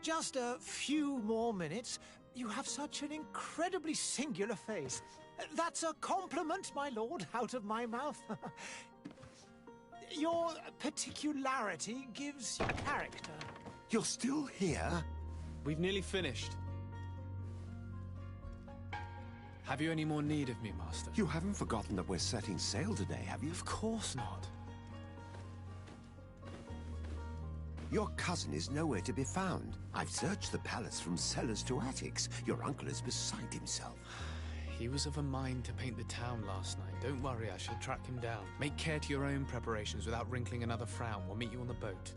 just a few more minutes. You have such an incredibly singular face. That's a compliment, my lord, out of my mouth. Your particularity gives you character. You're still here? We've nearly finished. Have you any more need of me, Master? You haven't forgotten that we're setting sail today, have you? Of course not. Your cousin is nowhere to be found. I've searched the palace from cellars to attics. Your uncle is beside himself. He was of a mind to paint the town last night. Don't worry, I shall track him down. Make care to your own preparations without wrinkling another frown. We'll meet you on the boat.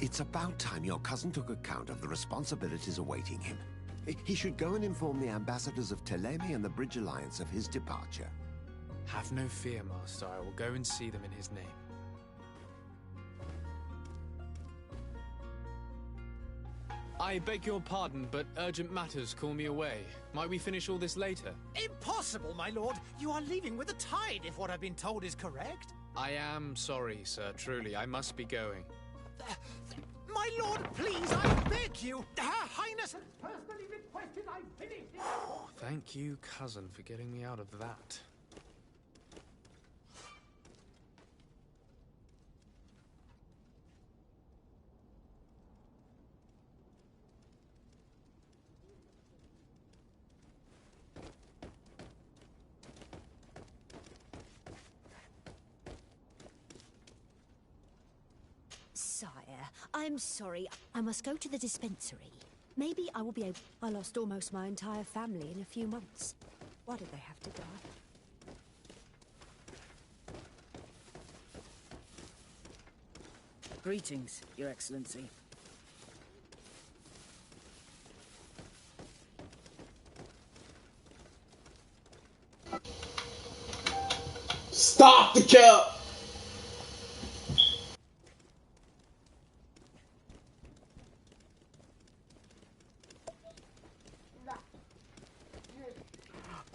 It's about time your cousin took account of the responsibilities awaiting him. He should go and inform the ambassadors of Teleme and the Bridge Alliance of his departure. Have no fear, Master. I will go and see them in his name. I beg your pardon, but urgent matters call me away. Might we finish all this later? Impossible, my lord. You are leaving with the tide, if what I've been told is correct. I am sorry, sir. Truly, I must be going. My lord, please, I beg you. Her Highness has personally requested I finish it. Thank you, cousin, for getting me out of that. Sire, I'm sorry. I must go to the dispensary. Maybe I will be able... I lost almost my entire family in a few months. Why did they have to die? Greetings, Your Excellency. Stop the cap!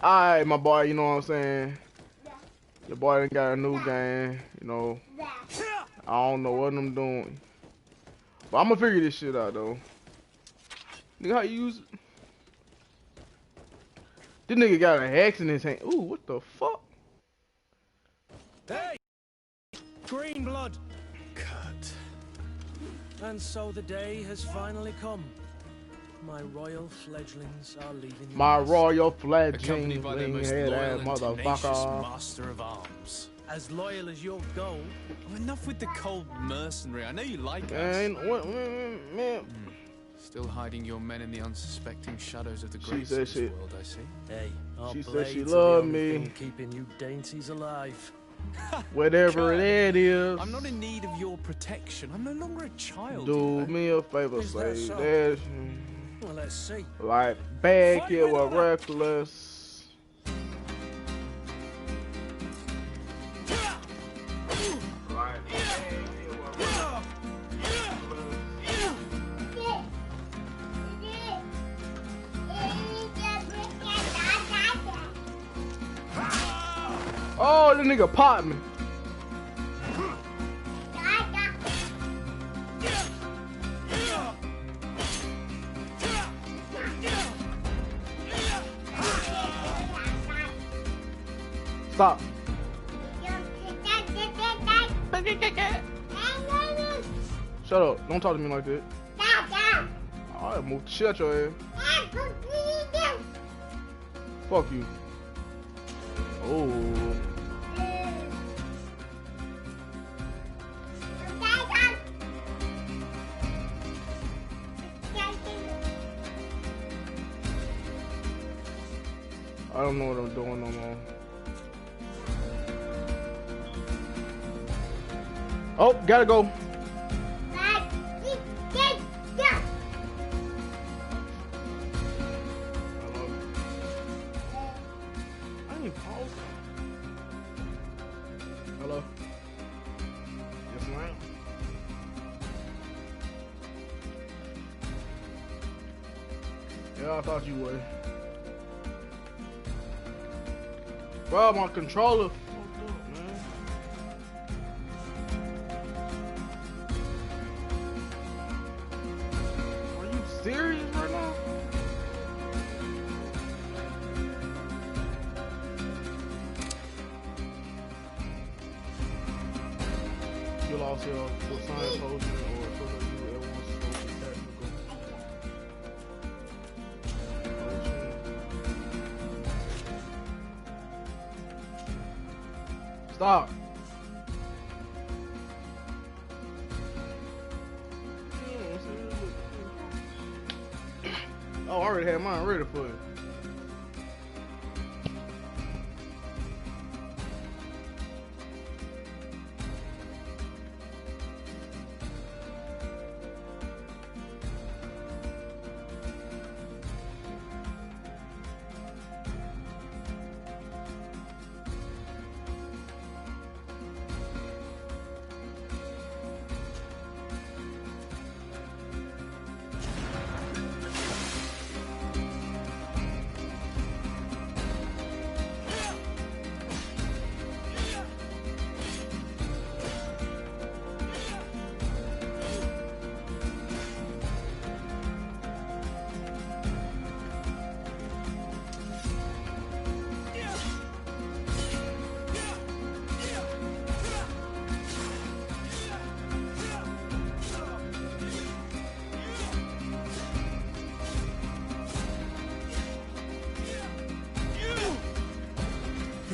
Alright, my boy, you know what I'm saying? Your boy done got a new game, you know. I don't know what I'm doing. But I'm gonna figure this shit out, though. Nigga, how you use it? This nigga got an axe in his hand. Ooh, what the fuck? Hey! Green blood! Cut. And so the day has finally come. My royal fledglings are leaving. My royal fledgling, Accompanied by the most head loyal ass and tenacious motherfucker. master of arms. As loyal as your gold. Oh, enough with the cold mercenary. I know you like us. Man, what, man. Still hiding your men in the unsuspecting shadows of the She great said she- world, I see. Hey, our She said blades she are the loved only me. thing keeping you dainties alive. Whatever that is. I'm not in need of your protection. I'm no longer a child. Do you know. me a favor, Is that say so? that. Well, let's see. Like, bad kid was reckless. Oh, this nigga popped me. Stop. Shut up. Don't talk to me like that. Alright, move the shit out your ass. Fuck you. Oh. I don't know what I'm doing no more. Oh, gotta go. I ain't paused. Hello. Yes, ma'am. Yeah, I thought you would. Bro, my controller fucked up, man. You lost your science potion or something you ever want to technical. Stop. Oh, I already had mine ready for you.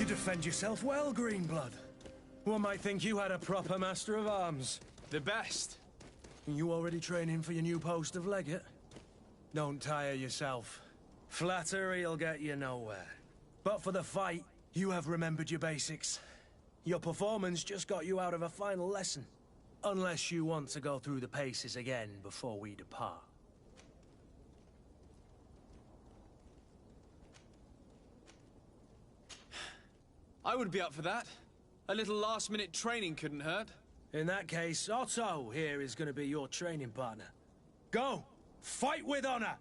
Defend yourself well, Greenblood. One might think you had a proper master of arms. The best. You already training for your new post of legate? Don't tire yourself. Flattery'll get you nowhere. But for the fight, you have remembered your basics. Your performance just got you out of a final lesson. Unless you want to go through the paces again before we depart. I would be up for that. A little last-minute training couldn't hurt. In that case, Otto here is going to be your training partner. Go! Fight with honor!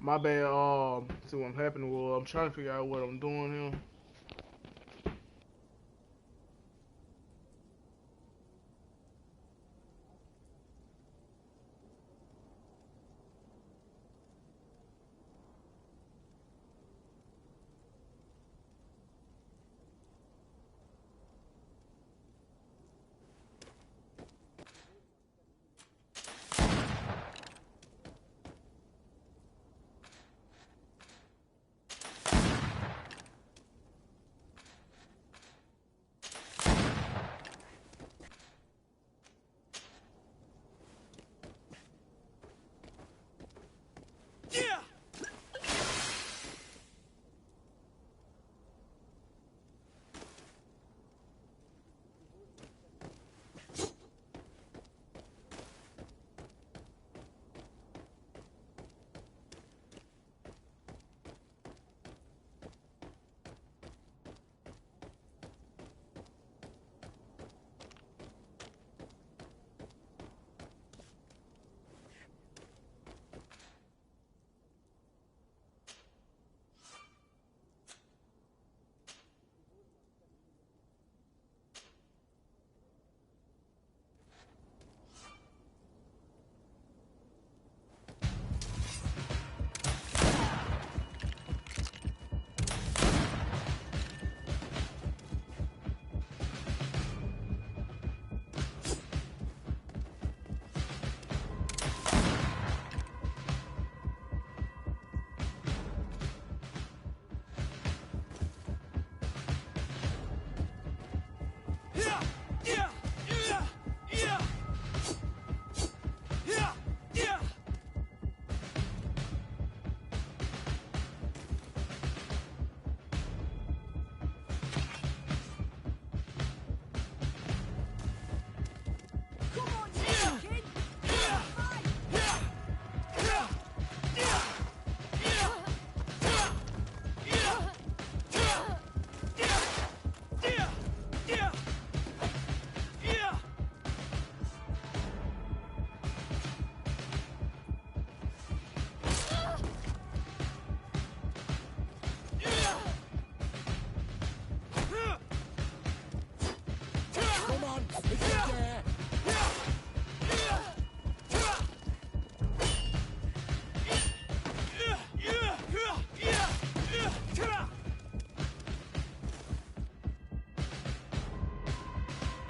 My bad, see what happening was I'm trying to figure out what I'm doing here.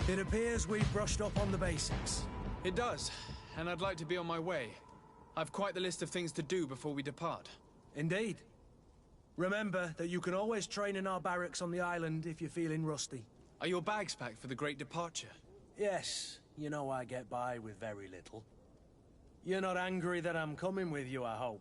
It appears we've brushed up on the basics. It does, and I'd like to be on my way. I've quite the list of things to do before we depart. Indeed. Remember that you can always train in our barracks on the island if you're feeling rusty. Are your bags packed for the great departure? Yes, you know I get by with very little. You're not angry that I'm coming with you, I hope.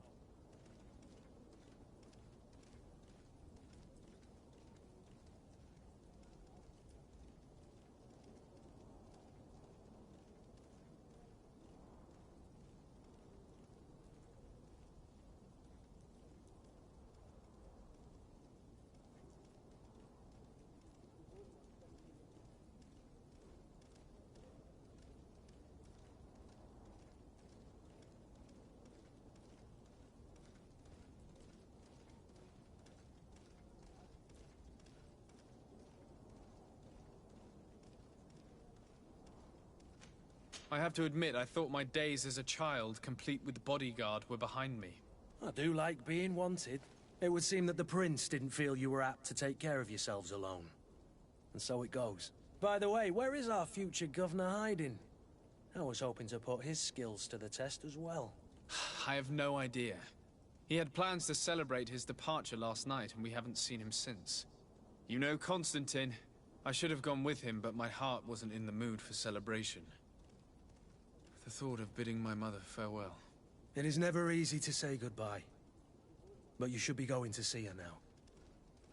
I have to admit, I thought my days as a child, complete with bodyguard, were behind me. I do like being wanted. It would seem that the prince didn't feel you were apt to take care of yourselves alone. And so it goes. By the way, where is our future governor hiding? I was hoping to put his skills to the test as well. I have no idea. He had plans to celebrate his departure last night, and we haven't seen him since. You know Constantine. I should have gone with him, but my heart wasn't in the mood for celebration. The thought of bidding my mother farewell. It is never easy to say goodbye. But you should be going to see her now.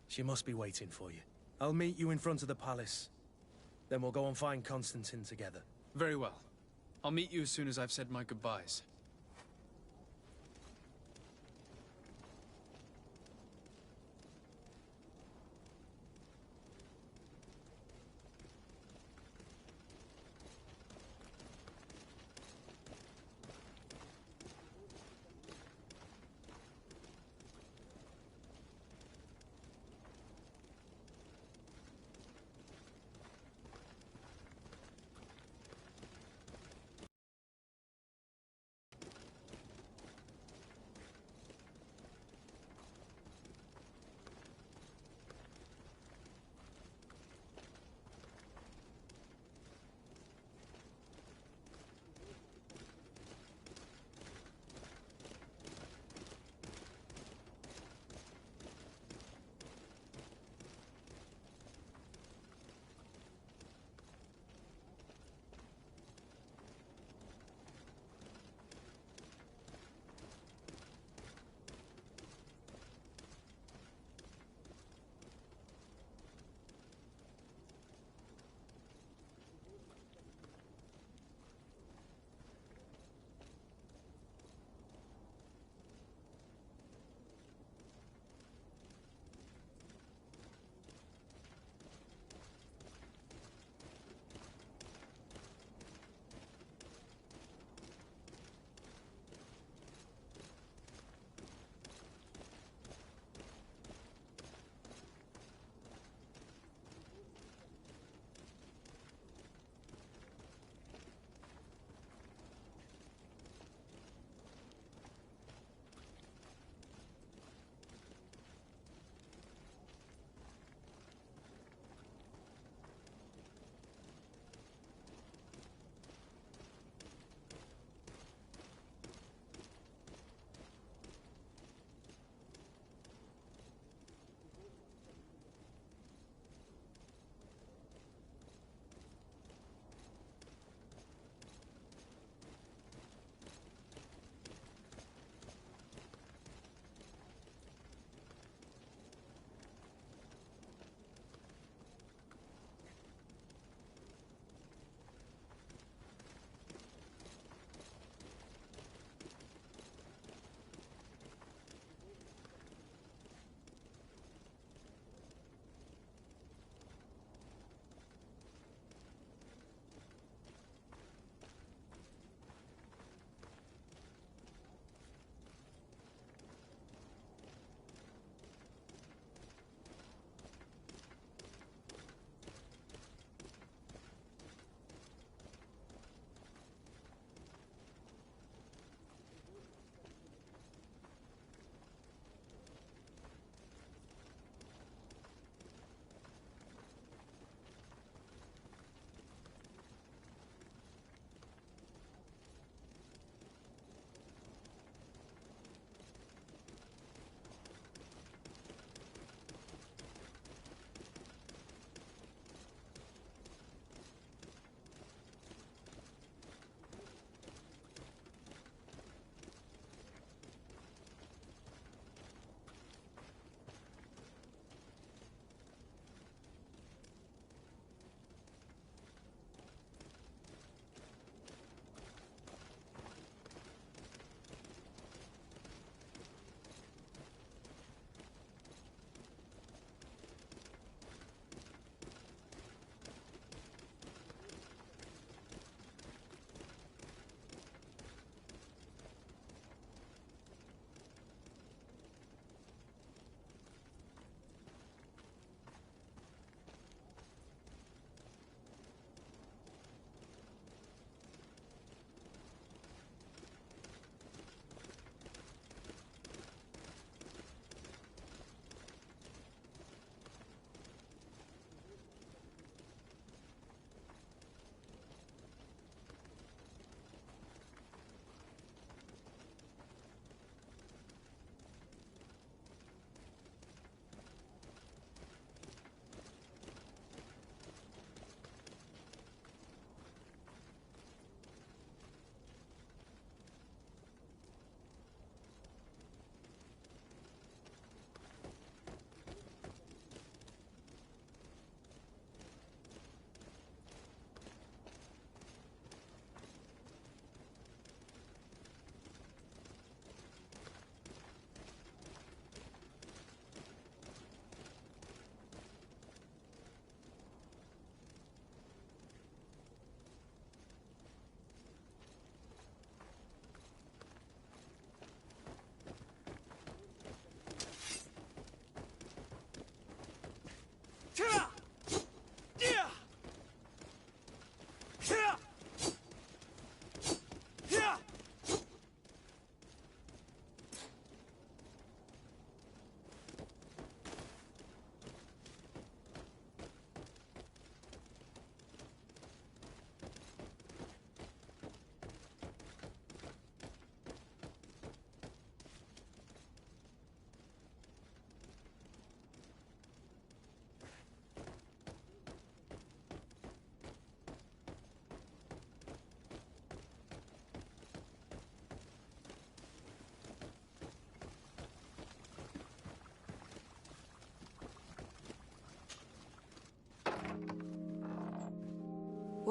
She must be waiting for you. I'll meet you in front of the palace. Then we'll go and find Constantine together. Very well. I'll meet you as soon as I've said my goodbyes.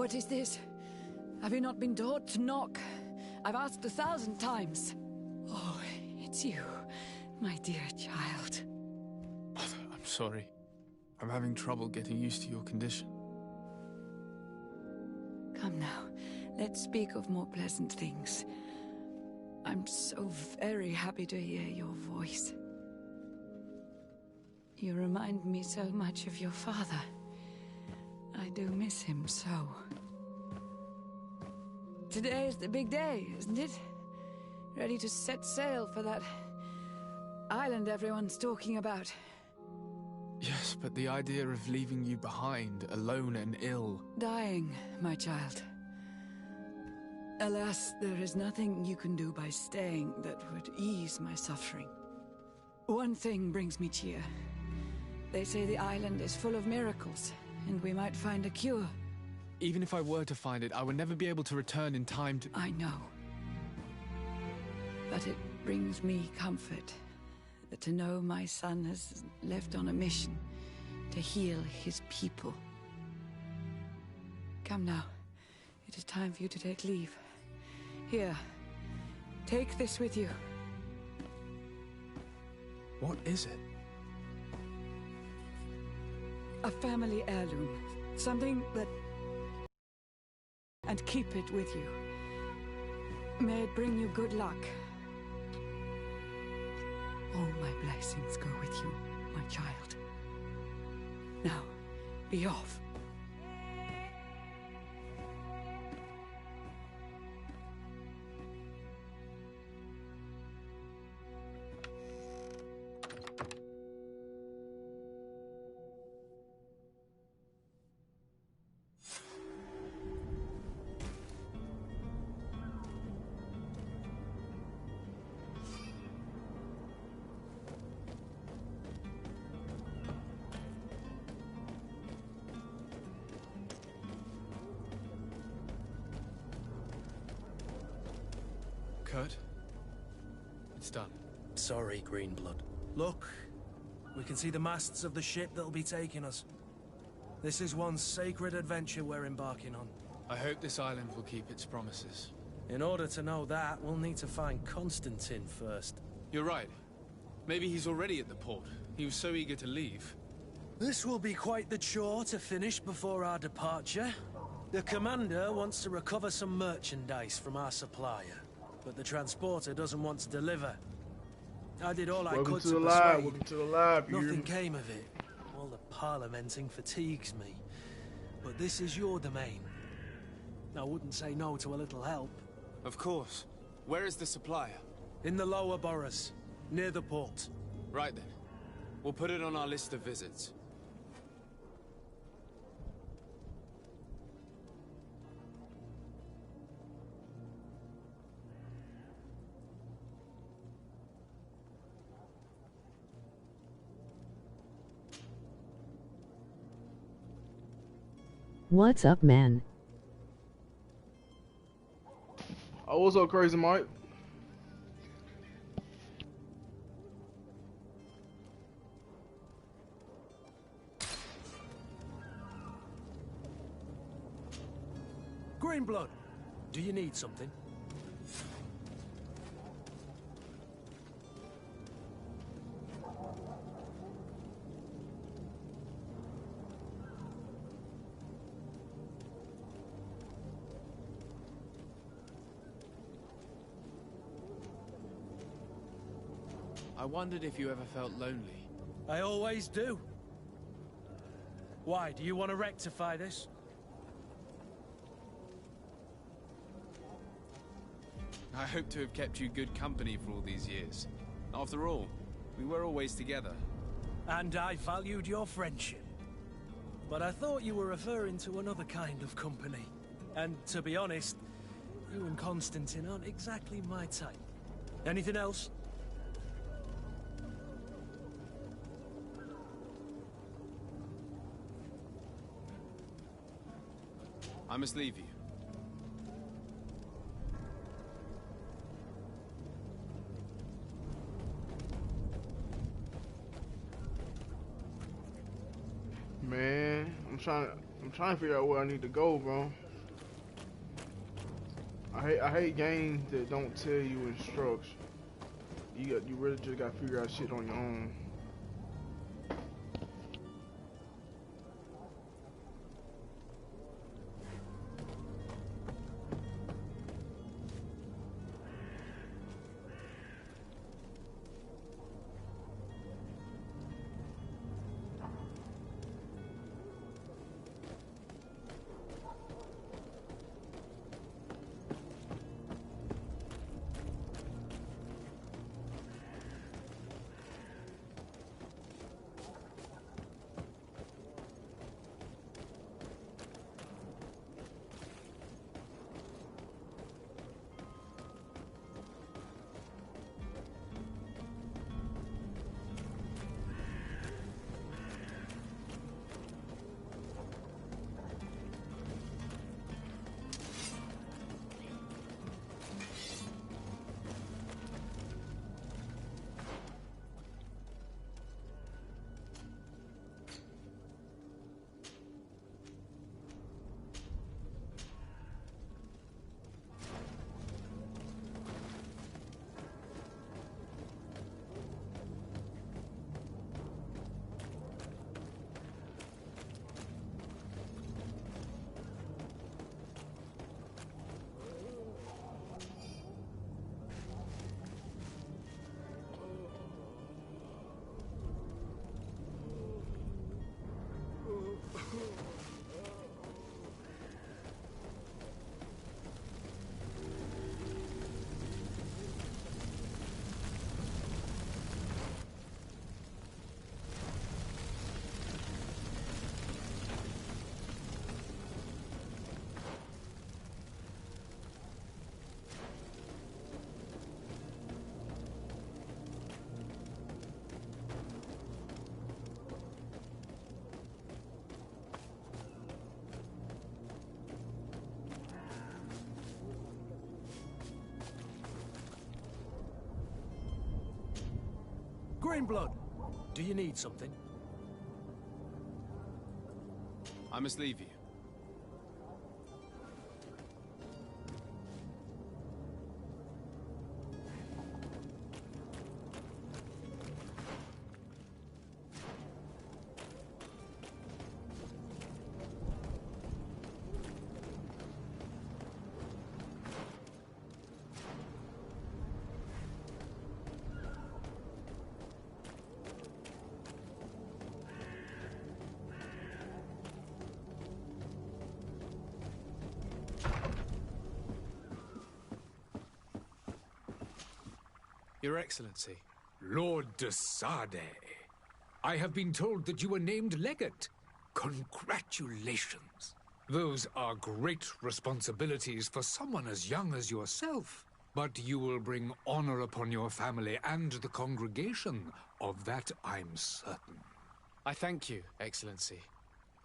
What is this? Have you not been taught to knock? I've asked 1,000 times. Oh, it's you, my dear child. I'm sorry. I'm having trouble getting used to your condition. Come now, let's speak of more pleasant things. I'm so very happy to hear your voice. You remind me so much of your father. I do miss him so. Today is the big day, isn't it? Ready to set sail for that island everyone's talking about. Yes, but the idea of leaving you behind, alone and ill... Dying, my child. Alas, there is nothing you can do by staying that would ease my suffering. One thing brings me cheer. They say the island is full of miracles, and we might find a cure. Even if I were to find it, I would never be able to return in time to... I know. But it brings me comfort to know my son has left on a mission to heal his people. Come now. It is time for you to take leave. Here, take this with you. What is it? A family heirloom. Something that... And keep it with you. May it bring you good luck. All my blessings go with you, my child. Now, be off. Kurt? It's done. Sorry, Greenblood. Look, we can see the masts of the ship that'll be taking us. This is one sacred adventure we're embarking on. I hope this island will keep its promises. In order to know that, we'll need to find Constantine first. You're right. Maybe he's already at the port. He was so eager to leave. This will be quite the chore to finish before our departure. The commander wants to recover some merchandise from our supplier, but the transporter doesn't want to deliver. I did all I could to persuade. Welcome to the lab. Nothing came of it. All the parliamenting fatigues me. But this is your domain. I wouldn't say no to a little help. Of course. Where is the supplier? In the lower boroughs, near the port. Right then. We'll put it on our list of visits. What's up, man? Oh, what's up, Crazy Mike? Greenblood, do you need something? I wondered if you ever felt lonely. I always do. Why, do you want to rectify this? I hope to have kept you good company for all these years. After all, we were always together. And I valued your friendship. But I thought you were referring to another kind of company. And to be honest, you and Constantine aren't exactly my type. Anything else? I must leave you. Man, I'm trying to figure out where I need to go, bro. I hate games that don't tell you instructions. You really just gotta figure out shit on your own. Greenblood, do you need something? I must leave you. Your Excellency. Lord de Sade, I have been told that you were named legate. Congratulations. Those are great responsibilities for someone as young as yourself. But you will bring honor upon your family and the congregation. Of that, I'm certain. I thank you, Excellency.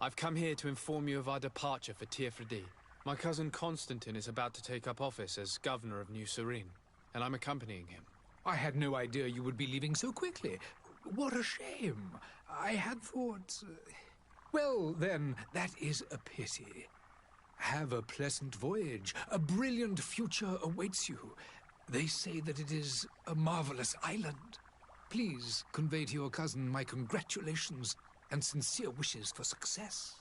I've come here to inform you of our departure for Tirfredi. My cousin Constantine is about to take up office as governor of New Serene, and I'm accompanying him. I had no idea you would be leaving so quickly. What a shame. I had thought... Well, then, that is a pity. Have a pleasant voyage. A brilliant future awaits you. They say that it is a marvelous island. Please convey to your cousin my congratulations and sincere wishes for success.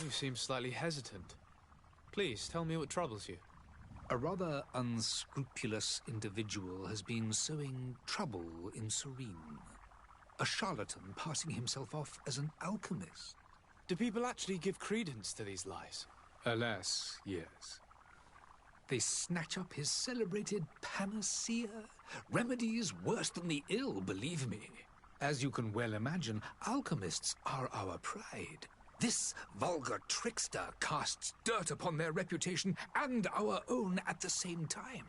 You seem slightly hesitant. Please, tell me what troubles you. A rather unscrupulous individual has been sowing trouble in Serene. A charlatan passing himself off as an alchemist. Do people actually give credence to these lies? Alas, yes. They snatch up his celebrated panacea, remedies worse than the ill, believe me. As you can well imagine, alchemists are our pride. This vulgar trickster casts dirt upon their reputation and our own at the same time.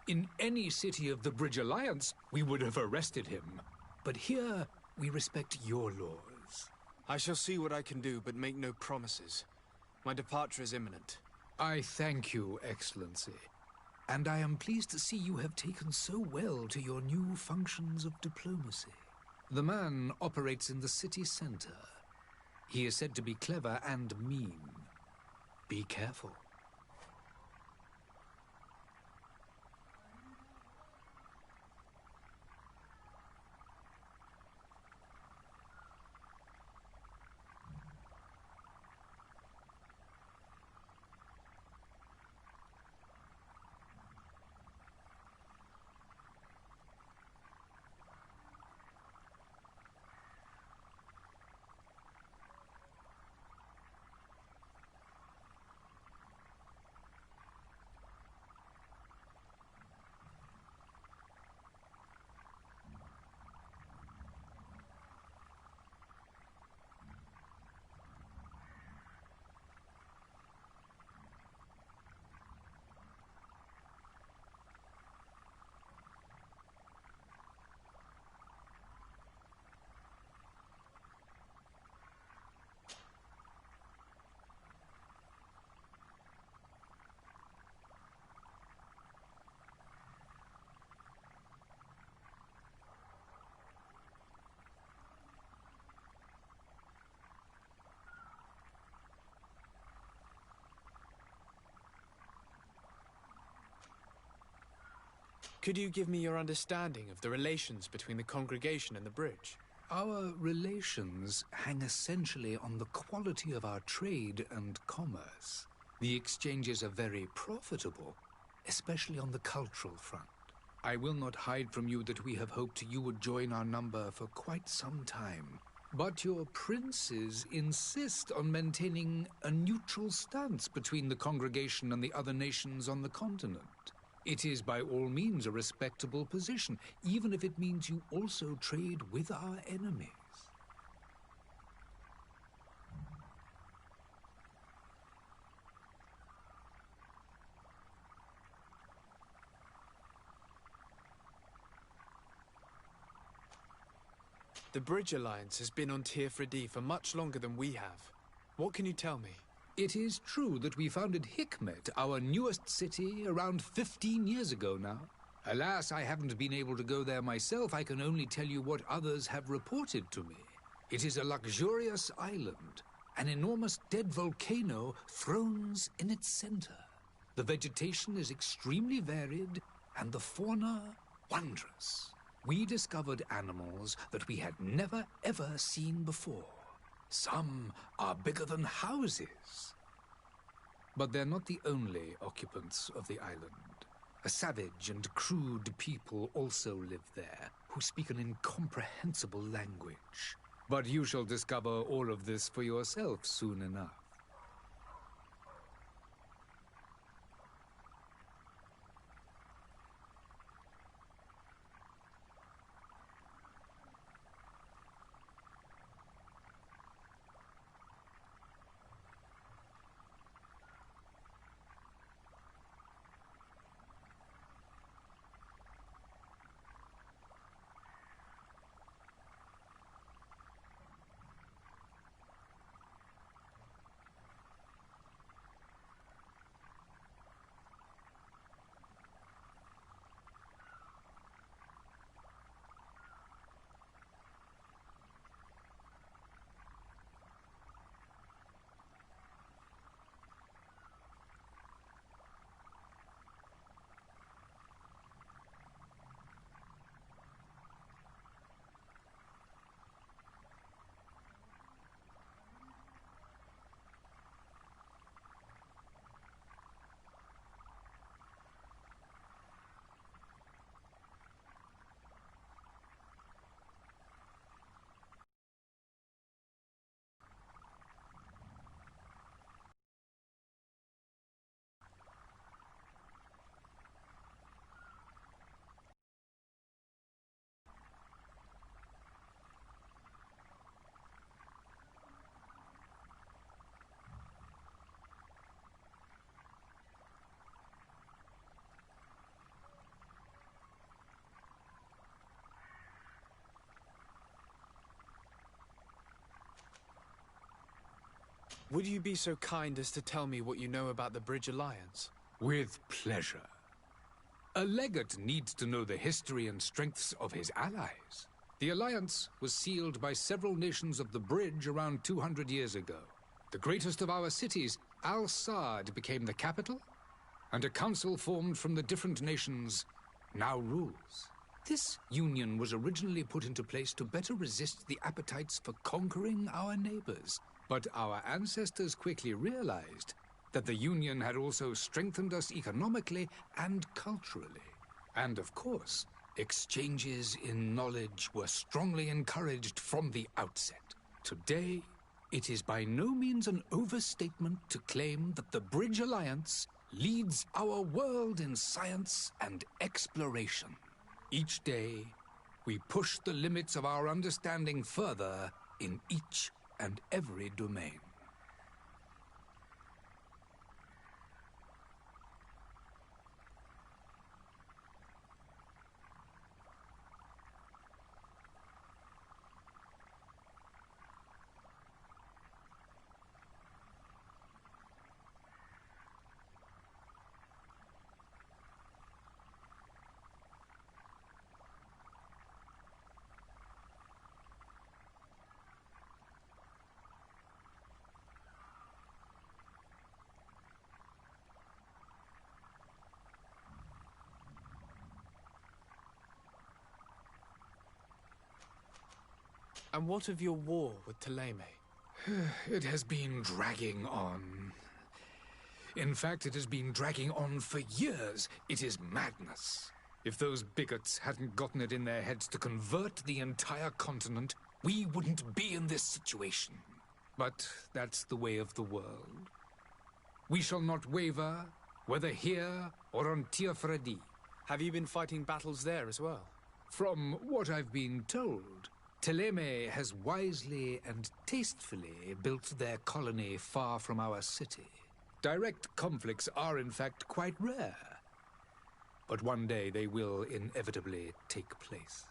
In any city of the Bridge Alliance, we would have arrested him. But here, we respect your laws. I shall see what I can do, but make no promises. My departure is imminent. I thank you, Excellency. And I am pleased to see you have taken so well to your new functions of diplomacy. The man operates in the city center. He is said to be clever and mean. Be careful. Could you give me your understanding of the relations between the congregation and the bridge? Our relations hang essentially on the quality of our trade and commerce. The exchanges are very profitable, especially on the cultural front. I will not hide from you that we have hoped you would join our number for quite some time. But your princes insist on maintaining a neutral stance between the congregation and the other nations on the continent. It is by all means a respectable position, even if it means you also trade with our enemies. The Bridge Alliance has been on Tirfredi for much longer than we have. What can you tell me? It is true that we founded Hikmet, our newest city, around 15 years ago now. Alas, I haven't been able to go there myself. I can only tell you what others have reported to me. It is a luxurious island. An enormous dead volcano thrones in its center. The vegetation is extremely varied, and the fauna wondrous. We discovered animals that we had never ever seen before. Some are bigger than houses. But they're not the only occupants of the island. A savage and crude people also live there, who speak an incomprehensible language. But you shall discover all of this for yourself soon enough. Would you be so kind as to tell me what you know about the Bridge Alliance? With pleasure. A legate needs to know the history and strengths of his allies. The alliance was sealed by several nations of the Bridge around 200 years ago. The greatest of our cities, Al-Saad, became the capital, and a council formed from the different nations now rules. This union was originally put into place to better resist the appetites for conquering our neighbors. But our ancestors quickly realized that the union had also strengthened us economically and culturally. And of course, exchanges in knowledge were strongly encouraged from the outset. Today, it is by no means an overstatement to claim that the Bridge Alliance leads our world in science and exploration. Each day, we push the limits of our understanding further in each and every domain. And what of your war with Thélème? It has been dragging on. In fact, it has been dragging on for years. It is madness. If those bigots hadn't gotten it in their heads to convert the entire continent, we wouldn't be in this situation. But that's the way of the world. We shall not waver, whether here or on Tiafredi. Have you been fighting battles there as well? From what I've been told, Thélème has wisely and tastefully built their colony far from our city. Direct conflicts are in fact quite rare. But one day they will inevitably take place.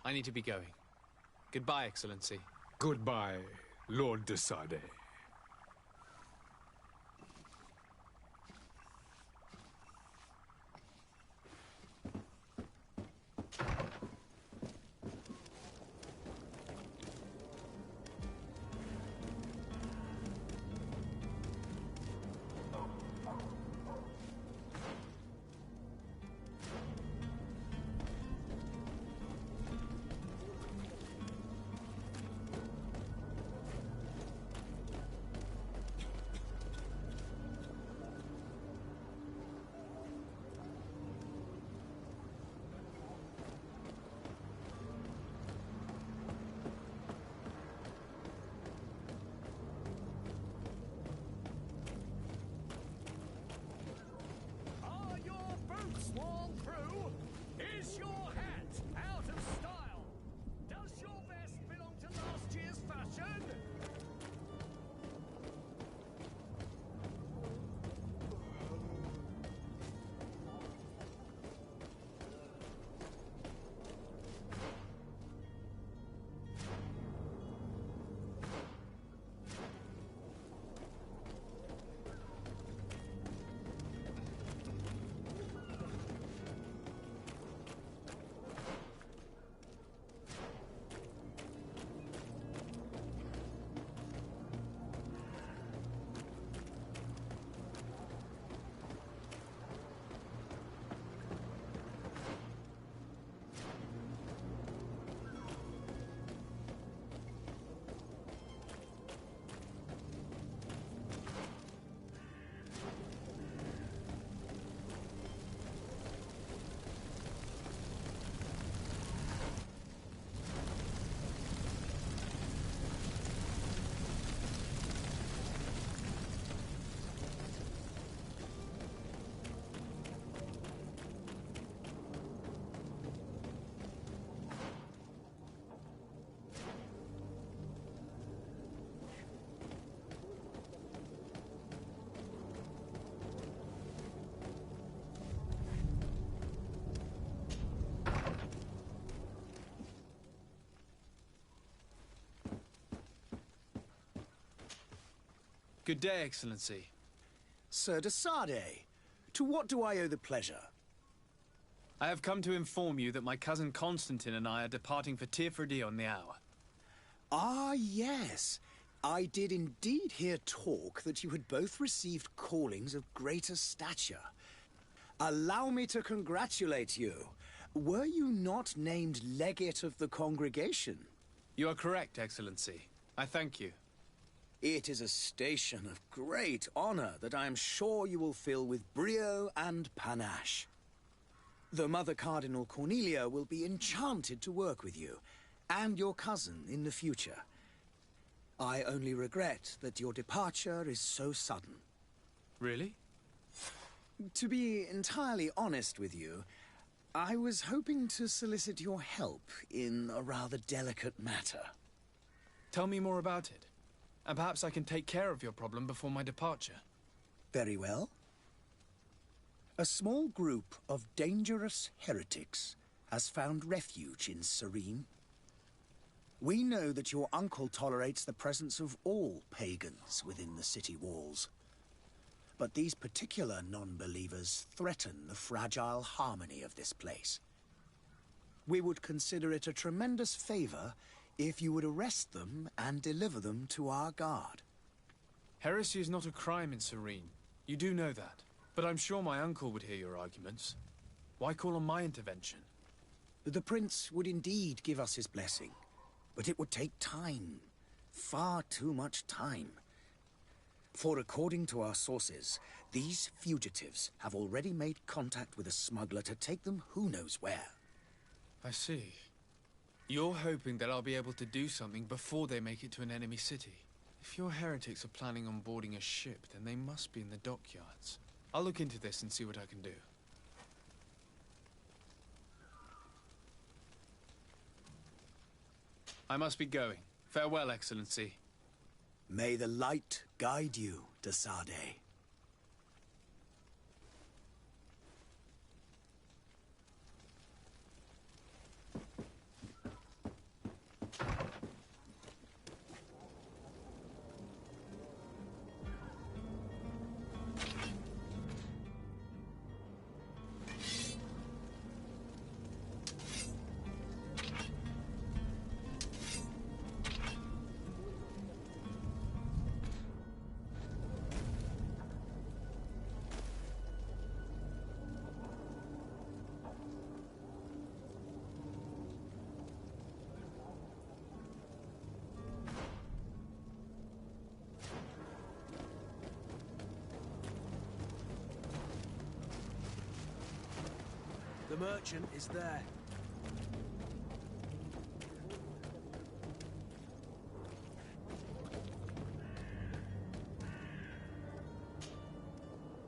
I need to be going. Goodbye, Excellency. Goodbye, Lord de Sade. Good day, Excellency. Sir de Sardet, to what do I owe the pleasure? I have come to inform you that my cousin Constantine and I are departing for Tirfredi on the hour. Ah, yes. I did indeed hear talk that you had both received callings of greater stature. Allow me to congratulate you. Were you not named legate of the congregation? You are correct, Excellency. I thank you. It is a station of great honor that I am sure you will fill with brio and panache. The Mother Cardinal Cornelia will be enchanted to work with you, and your cousin in the future. I only regret that your departure is so sudden. Really? To be entirely honest with you, I was hoping to solicit your help in a rather delicate matter. Tell me more about it, and perhaps I can take care of your problem before my departure. Very well. A small group of dangerous heretics has found refuge in Serene. We know that your uncle tolerates the presence of all pagans within the city walls. But these particular non-believers threaten the fragile harmony of this place. We would consider it a tremendous favor if you would arrest them and deliver them to our guard. Heresy is not a crime in Serene. You do know that. But I'm sure my uncle would hear your arguments. Why call on my intervention? The prince would indeed give us his blessing, but it would take time. Far too much time. For according to our sources, these fugitives have already made contact with a smuggler to take them who knows where. I see. You're hoping that I'll be able to do something before they make it to an enemy city. If your heretics are planning on boarding a ship, then they must be in the dockyards. I'll look into this and see what I can do. I must be going. Farewell, Excellency. May the light guide you, de Sardet. The merchant is there.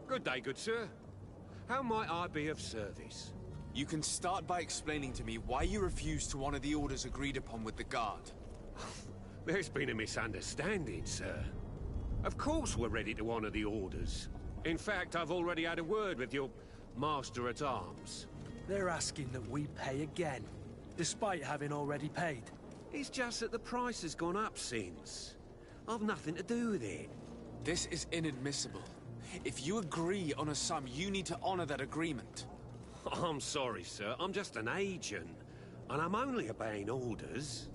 Good day, good sir. How might I be of service? You can start by explaining to me why you refused to honor the orders agreed upon with the guard. There's been a misunderstanding, sir. Of course we're ready to honor the orders. In fact, I've already had a word with your master-at-arms. They're asking that we pay again, despite having already paid. It's just that the price has gone up since. I've nothing to do with it. This is inadmissible. If you agree on a sum, you need to honor that agreement. I'm sorry, sir. I'm just an agent. And I'm only obeying orders.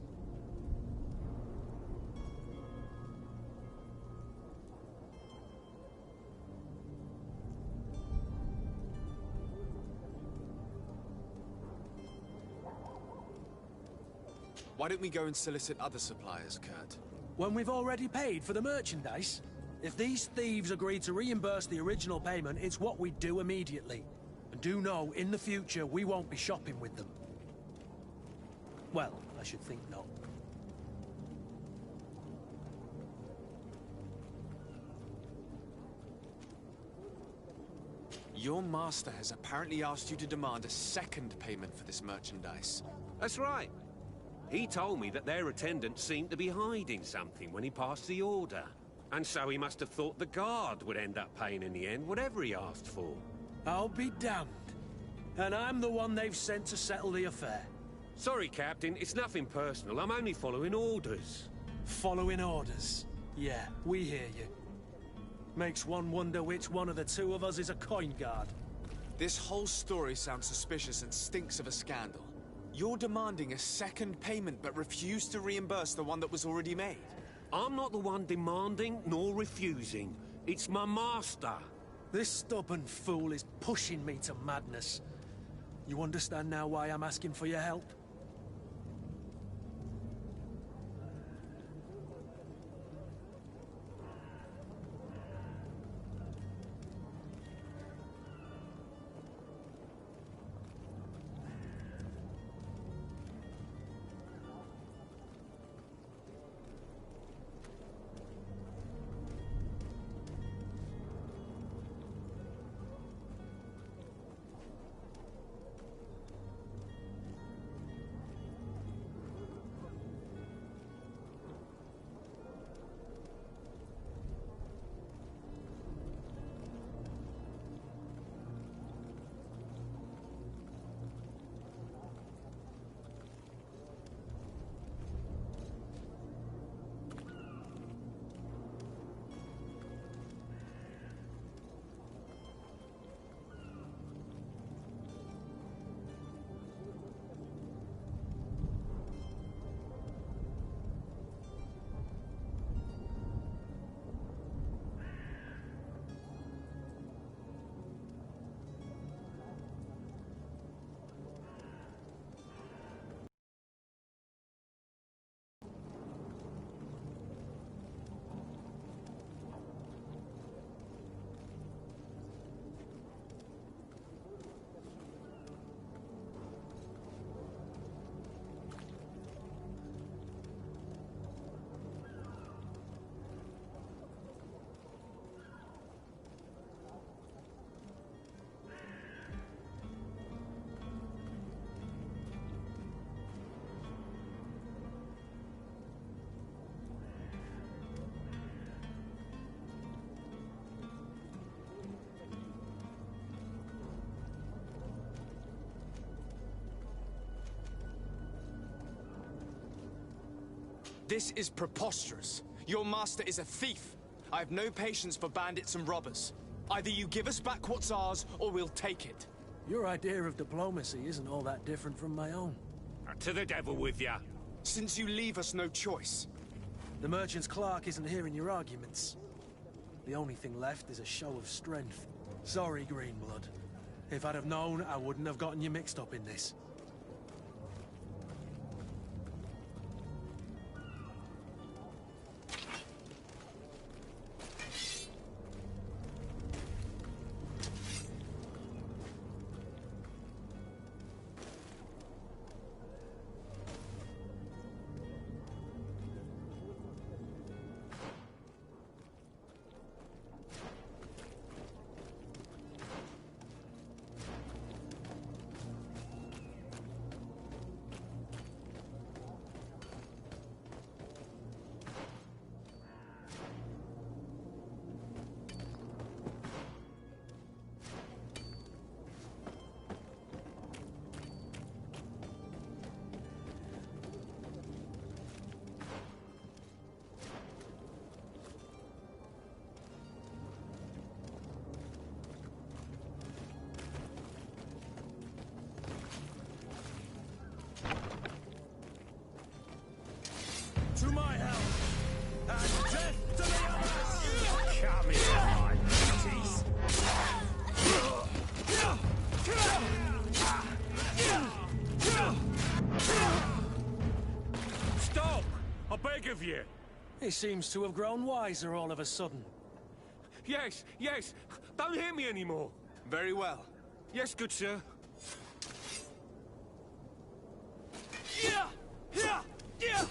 Why don't we go and solicit other suppliers, Kurt? When we've already paid for the merchandise? If these thieves agreed to reimburse the original payment, it's what we'd do immediately. And do know, in the future, we won't be shopping with them. Well, I should think not. Your master has apparently asked you to demand a second payment for this merchandise. That's right. He told me that their attendant seemed to be hiding something when he passed the order. And so he must have thought the guard would end up paying in the end, whatever he asked for. I'll be damned. And I'm the one they've sent to settle the affair. Sorry, Captain, it's nothing personal. I'm only following orders. Following orders? Yeah, we hear you. Makes one wonder which one of the two of us is a coin guard. This whole story sounds suspicious and stinks of a scandal. You're demanding a second payment but refuse to reimburse the one that was already made. I'm not the one demanding nor refusing. It's my master. This stubborn fool is pushing me to madness. You understand now why I'm asking for your help? This is preposterous. Your master is a thief. I have no patience for bandits and robbers. Either you give us back what's ours, or we'll take it. Your idea of diplomacy isn't all that different from my own. To the devil with ya. Since you leave us no choice. The merchant's clerk isn't hearing your arguments. The only thing left is a show of strength. Sorry, Greenblood. If I'd have known, I wouldn't have gotten you mixed up in this. To my help! And death to the others! Come here, my beauties. Stop! I beg of you. He seems to have grown wiser all of a sudden. Yes, yes. Don't hit me anymore. Very well. Yes, good sir. Yeah! Yeah! Yeah!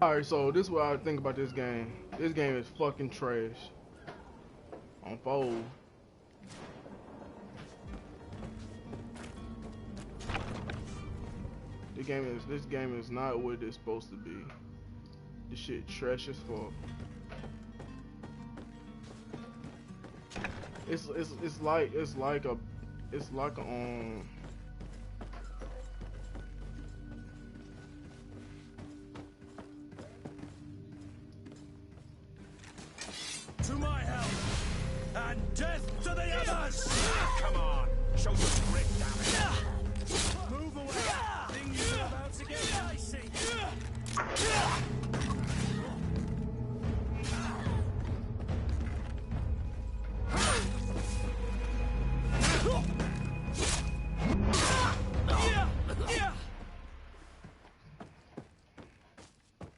Alright, so this is what I think about this game. This game is fucking trash. On fold. This game is not what it's supposed to be. This shit trash as fuck. It's like a To my help! And death to the others! Come on! Show your grit, damn it! Move away! Things are about to get dicey!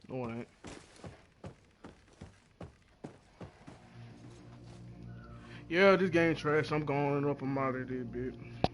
no, it ain't. Yeah, this game trash. I'm going up. I'm out of this bitch.